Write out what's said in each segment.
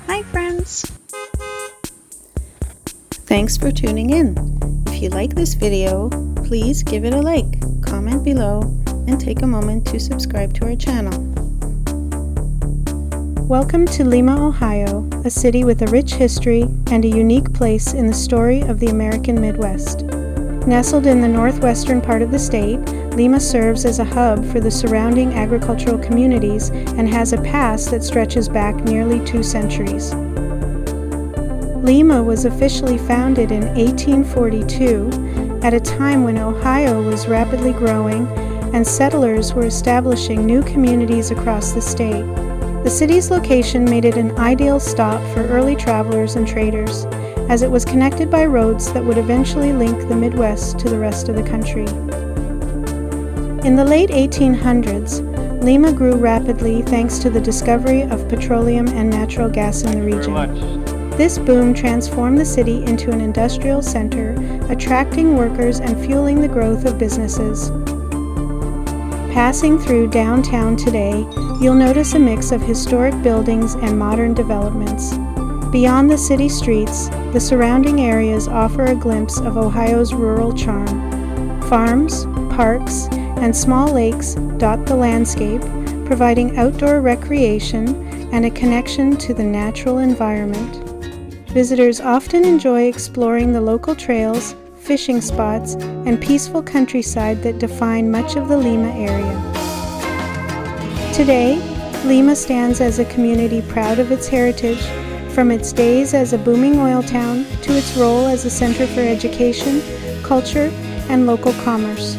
Hi friends! Thanks for tuning in. If you like this video, please give it a like, comment below, and take a moment to subscribe to our channel. Welcome to Lima, Ohio, a city with a rich history and a unique place in the story of the American Midwest. Nestled in the northwestern part of the state, Lima serves as a hub for the surrounding agricultural communities and has a past that stretches back nearly 2 centuries. Lima was officially founded in 1842 at a time when Ohio was rapidly growing and settlers were establishing new communities across the state. The city's location made it an ideal stop for early travelers and traders, as it was connected by roads that would eventually link the Midwest to the rest of the country. In the late 1800s, Lima grew rapidly thanks to the discovery of petroleum and natural gas in the region. This boom transformed the city into an industrial center, attracting workers and fueling the growth of businesses. Passing through downtown today, you'll notice a mix of historic buildings and modern developments. Beyond the city streets, the surrounding areas offer a glimpse of Ohio's rural charm. Farms, parks, and small lakes dot the landscape, providing outdoor recreation and a connection to the natural environment. Visitors often enjoy exploring the local trails, fishing spots, and peaceful countryside that define much of the Lima area. Today, Lima stands as a community proud of its heritage, from its days as a booming oil town to its role as a center for education, culture, and local commerce.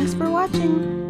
Thanks for watching.